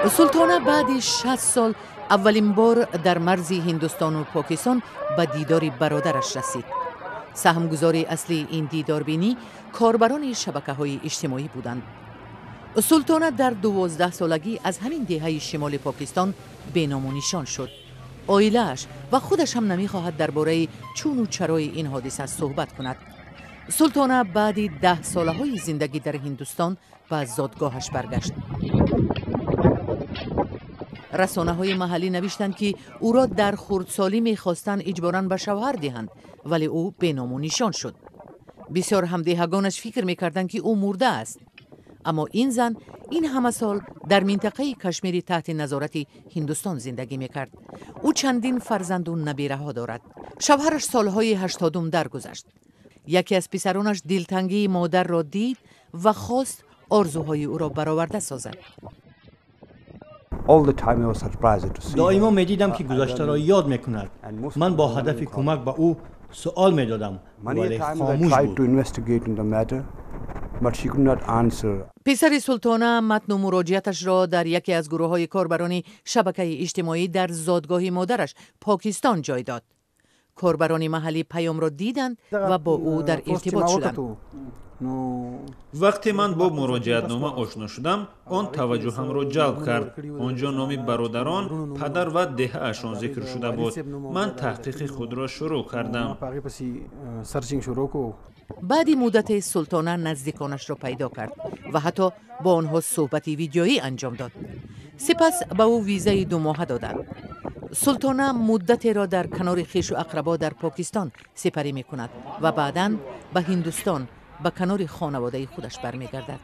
سلطانه بعد 60 سال اولین بار در مرز هندوستان و پاکستان به دیدار برادرش رسید. سهمگزاری اصلی این دیداربینی کاربران شبکه‌های اجتماعی بودند. سلطانه در 12 سالگی از همین دهه شمال پاکستان بینام و نشان شد. عائله‌اش و خودش هم نمی‌خواهد درباره چون و چرای این حادثه صحبت کند. سلطانه بعد 10 سالهای زندگی در هندوستان به زادگاهش برگشت. رسانه‌های محلی نوشتند که او را در خردسالی می‌خواستند اجباراً به شوهر دهند، ولی او بینام و نشان شد. بسیار همدیهگانش فکر می‌کردند که او مرده است. اما این زن این همه سال در منطقه کشمیر تحت نظارت هندوستان زندگی می‌کرد. او چندین فرزند و نبیره‌ها دارد. شوهرش سالهای 80 درگذشت. یکی از پسرانش دلتنگی مادر را دید و خواست آرزوهای او را برآورده سازد. دائما می‌دیدم که گذشته را یاد می‌کند. من با هدف کمک به او سوال می‌دادم ولی خاموش بود. پسر سلطانه متن و مراجعتش را در یکی از گروه‌های کاربران شبکه اجتماعی در زادگاه مادرش پاکستان جای داد. کاربران محلی پیام را دیدند و با او در ارتباط شدند. وقتی من با مراجعتنامه آشنا شدم، آن توجهم را جلب کرد. آنجا نام برادران، پدر و دهه‌اشان ذکر شده بود. من تحقیق خود را شروع کردم. بعد مدت سلطانه نزدیکانش را پیدا کرد و حتی با آنها صحبت ویدیویی انجام داد. سپس به او ویزای 2 ماهه دادند. سلطانه مدت را در کنار خویش و اقربا در پاکستان سپری می کند و بعداً به هندوستان به کنار خانواده خودش برمیگردد.